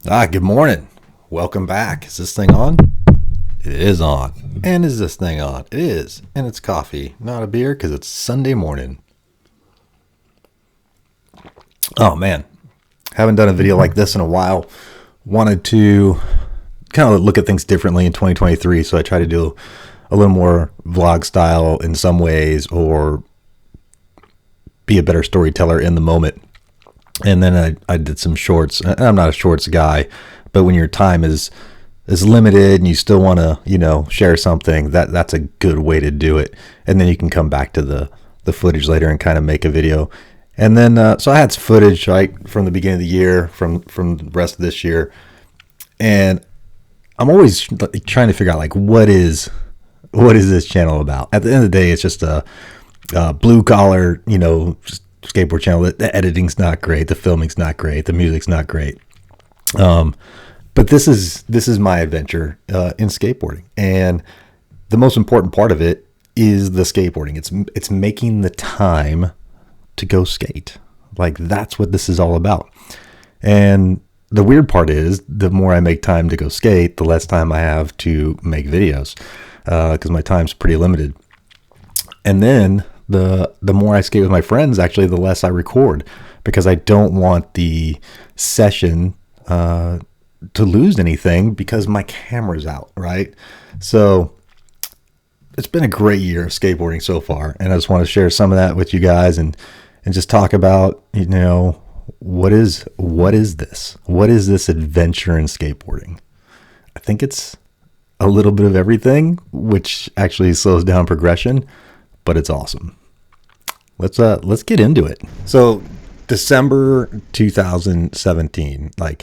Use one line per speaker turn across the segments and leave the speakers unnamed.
Good morning. Welcome back. Is this thing on? It is on. And is this thing on? It is. And it's coffee, not a beer, because it's Sunday morning. Oh, man. Haven't done a video like this in a while. Wanted to kind of look at things differently in 2023, so I try to do a little more vlog style in some ways, or be a better storyteller in the moment. And then I did some shorts. I'm not a shorts guy, but when your time is limited and you still want to, share something, that's a good way to do it. And then you can come back to the footage later and kind of make a video. And then, so I had some footage, right, from the beginning of the year, from the rest of this year. And I'm always trying to figure out, like, what is this channel about? At the end of the day, it's just a blue collar, skateboard channel. The editing's not great, the filming's not great, the music's not great, but this is my adventure in skateboarding, and the most important part of it is the skateboarding. It's making the time to go skate. Like, that's what this is all about. And the weird part is, the more I make time to go skate, the less time I have to make videos, because my time's pretty limited. And then the more I skate with my friends, actually, the less I record, because I don't want the session to lose anything because my camera's out, right? So it's been a great year of skateboarding so far, and I just want to share some of that with you guys and just talk about, what is this? What is this adventure in skateboarding? I think it's a little bit of everything, which actually slows down progression, but it's awesome. Let's get into it. So December 2017, I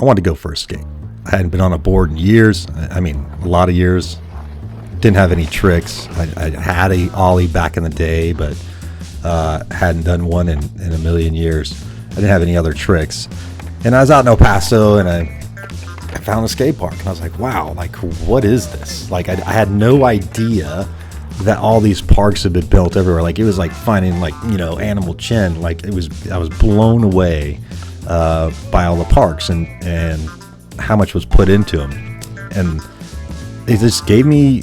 wanted to go for a skate. I hadn't been on a board in years. I mean, a lot of years. Didn't have any tricks. I had a ollie back in the day, but hadn't done one in a million years. I didn't have any other tricks. And I was out in El Paso, and I found a skate park, and I was like, wow, what is this? I had no idea that all these parks have been built everywhere. It was like finding Animal Chin. I was blown away by all the parks and how much was put into them, and it just gave me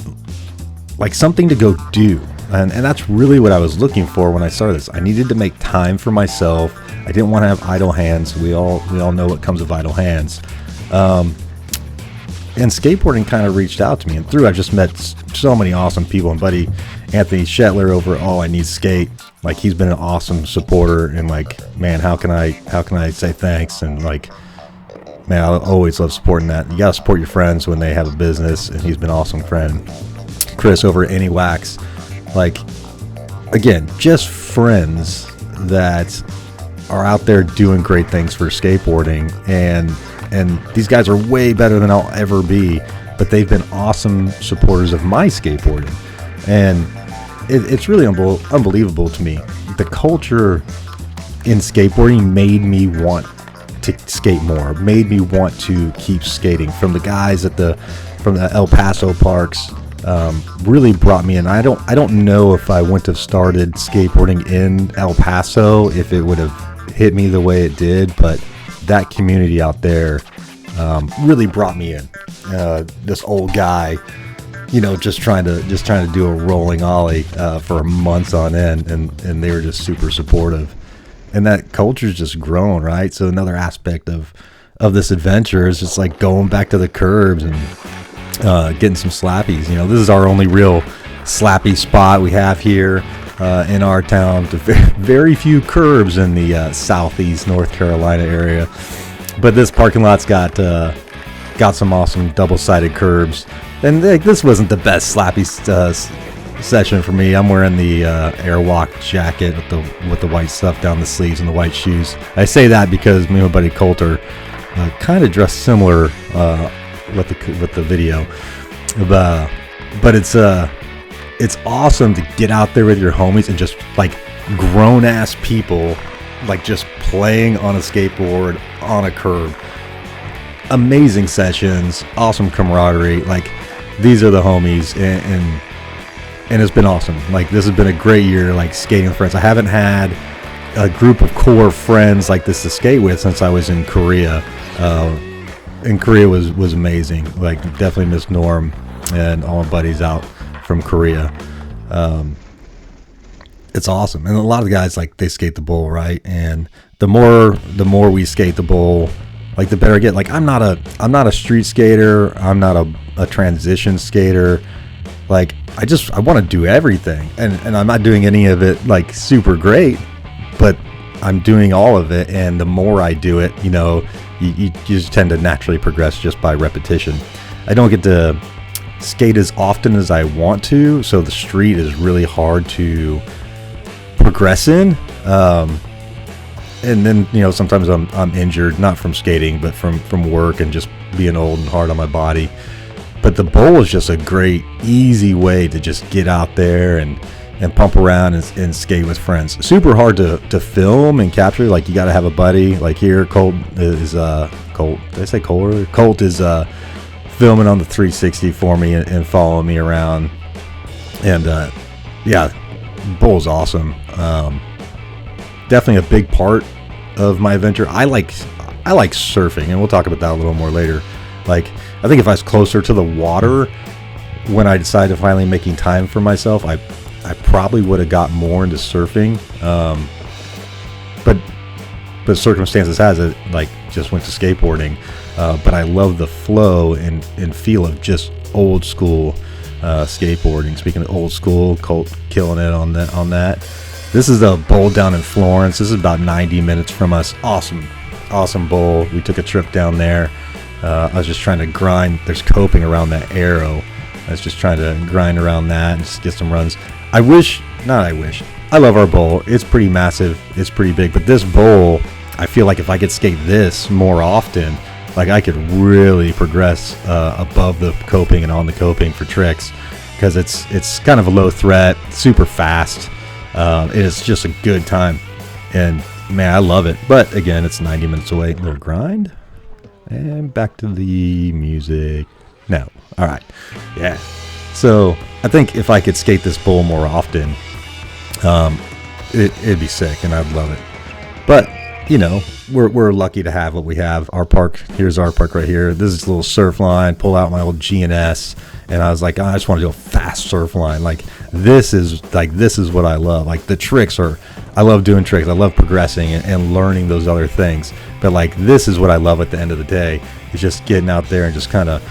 something to go do. And that's really what I was looking for when I started this. I needed to make time for myself. I didn't want to have idle hands. We all know what comes with idle hands. And skateboarding kind of reached out to me, and I've just met so many awesome people. And buddy Anthony Shetler over at All I Need Skate, he's been an awesome supporter. And man, how can I say thanks? And man, I always love supporting that. You gotta support your friends when they have a business, and he's been an awesome friend. Chris over at Any Wax, again, just friends that are out there doing great things for skateboarding, and these guys are way better than I'll ever be, but they've been awesome supporters of my skateboarding. And it's really unbelievable to me. The culture in skateboarding made me want to skate more, made me want to keep skating. From the guys from the El Paso parks, really brought me in. I don't know if I wouldn't have started skateboarding in El Paso if it would have hit me the way it did, but that community out there really brought me in. This old guy, just trying to do a rolling ollie for months on end, and they were just super supportive. And that culture's just grown, right? So another aspect of this adventure is just going back to the curbs and getting some slappies. This is our only real slappy spot we have here in our town. Very few curbs in the southeast North Carolina area, but this parking lot's got some awesome double-sided curbs. And this wasn't the best slappy session for me. I'm wearing the Airwalk jacket with the white stuff down the sleeves and the white shoes. I say that because me and my buddy Coulter kind of dressed similar with the video, but it's awesome to get out there with your homies and just grown ass people just playing on a skateboard on a curb. Amazing sessions, awesome camaraderie. These are the homies, and it's been awesome. This has been a great year, skating with friends. I haven't had a group of core friends like this to skate with since I was in Korea. and Korea was amazing. Like, definitely miss Norm and all my buddies out from Korea. It's awesome, and a lot of guys, like, they skate the bowl, right? And the more we skate the bowl, like, the better I get. Like, I'm not a street skater. I'm not a transition skater. Like, I want to do everything, and I'm not doing any of it like super great, but I'm doing all of it. And the more I do it, you just tend to naturally progress just by repetition. I don't get to skate as often as I want to, so the street is really hard to progress in. And then, sometimes I'm injured, not from skating, but from work and just being old and hard on my body. But the bowl is just a great, easy way to just get out there and pump around and skate with friends. Super hard to film and capture. Like, you got to have a buddy. Like, here, Colt is Colt. Did I say Colt? Colt is filming on the 360 for me and following me around. And yeah, bowl's awesome. Definitely a big part of my adventure. I like surfing, and we'll talk about that a little more later. Like, I think if I was closer to the water when I decided finally making time for myself, I probably would have got more into surfing. But circumstances has it, like, just went to skateboarding. But I love the flow and feel of just old school skateboarding. Speaking of old school, Colt killing it on that. This is the bowl down in Florence. This is about 90 minutes from us. Awesome bowl. We took a trip down there. I was just trying to grind. There's coping around that arrow. I was just trying to grind around that and just get some runs. I love our bowl. It's pretty massive. It's pretty big. But this bowl, I feel like if I could skate this more often, like, I could really progress above the coping and on the coping for tricks, because it's kind of a low threat, super fast. It's just a good time, and man, I love it. But again, it's 90 minutes away. A little grind, and back to the music. No, all right, yeah. So I think if I could skate this bowl more often, it'd be sick, and I'd love it. But we're lucky to have what we have. Our park, here's our park right here. This is a little surf line. Pull out my old G&S, and I was like, I just want to do a fast surf line. Like, this is what I love. Like, the tricks I love doing tricks. I love progressing and learning those other things. But, like, this is what I love at the end of the day, is just getting out there and just kind of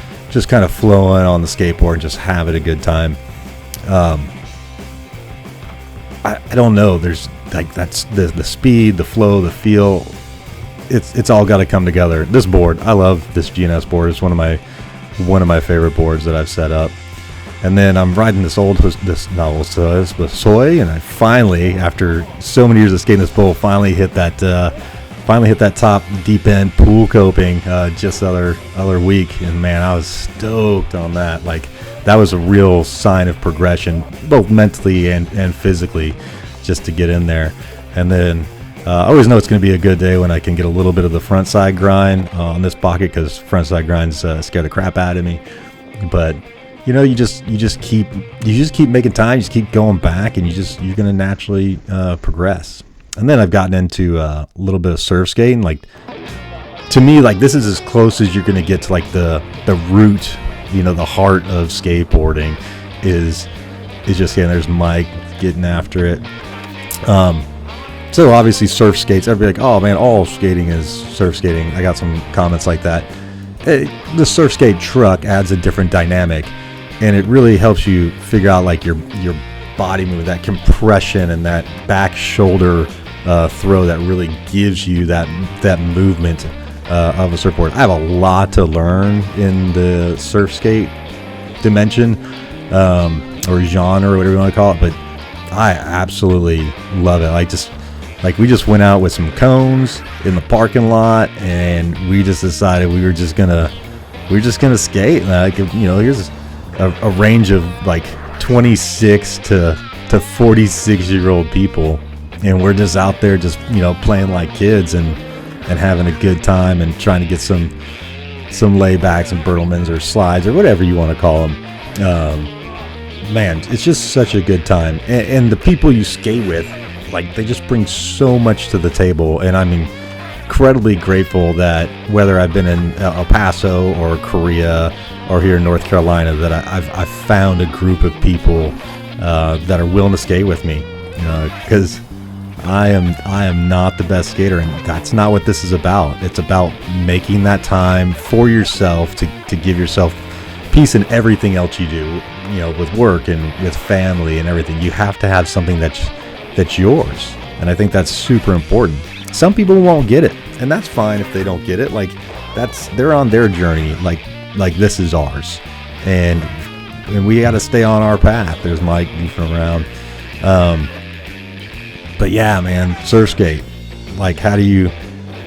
flowing on the skateboard and just having a good time. I don't know. There's, like, that's the speed, the flow, the feel. It's all got to come together. This board, I love this GNS board. It's one of my favorite boards that I've set up. And then I'm riding this novel Soy, and I finally, after so many years of skating this bowl, finally hit that top deep end pool coping just the other week. And man, I was stoked on that. Like, that was a real sign of progression, both mentally and physically, just to get in there. And then I always know it's going to be a good day when I can get a little bit of the front side grind on this pocket, because front side grinds scare the crap out of me. But you just keep making time, you just keep going back, and you're going to naturally progress. And then I've gotten into a little bit of surf skating. Like, to me, like, this is as close as you're going to get to, like, the root, the heart of skateboarding is just getting. There's Mike getting after it. So obviously surf skates, everybody like, oh man, all skating is surf skating. I got some comments like that. The surf skate truck adds a different dynamic, and it really helps you figure out, like, your body movement, that compression and that back shoulder throw that really gives you that movement of a surfboard. I have a lot to learn in the surf skate dimension or genre or whatever you want to call it, but I absolutely love it. Like, we just went out with some cones in the parking lot, and we just decided we were just gonna skate. Like, here's a range of like 26 to 46-year-old people, and we're just out there just playing like kids and having a good time and trying to get some laybacks and Bertelmans or slides or whatever you want to call them. Man, it's just such a good time, and the people you skate with, like, they just bring so much to the table. And I mean, incredibly grateful that whether I've been in El Paso or Korea or here in North Carolina, that I've found a group of people that are willing to skate with me, because I am not the best skater, and that's not what this is about. It's about making that time for yourself to give yourself peace in everything else you do, with work and with family and everything. You have to have something that's yours, and I think that's super important. Some people won't get it, and that's fine if they don't get it. Like, they're on their journey, like this is ours, and we got to stay on our path. There's Mike goofing around. But yeah, man, surf skate. Like, how do you?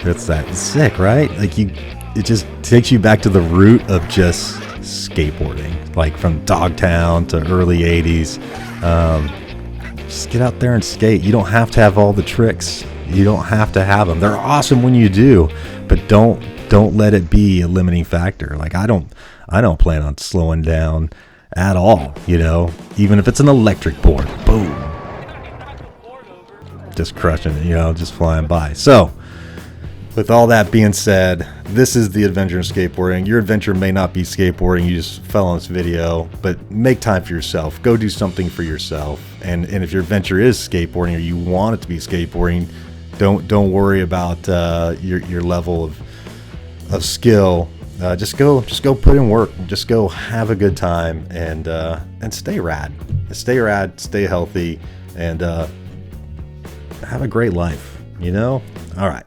It's sick, right? Like, it just takes you back to the root of just skateboarding, like from Dogtown to early '80s. Just get out there and skate. You don't have to have all the tricks. You don't have to have them. They're awesome when you do, but don't let it be a limiting factor. Like, I don't plan on slowing down at all. Even if it's an electric board, boom, just crushing it, just flying by. So with all that being said, this is the adventure in skateboarding. Your adventure may not be skateboarding. You just fell on this video, but make time for yourself. Go do something for yourself. And if your adventure is skateboarding, or you want it to be skateboarding, don't worry about your level of skill. Just go put in work. Just go have a good time, and stay rad. Stay healthy, and have a great life. All right.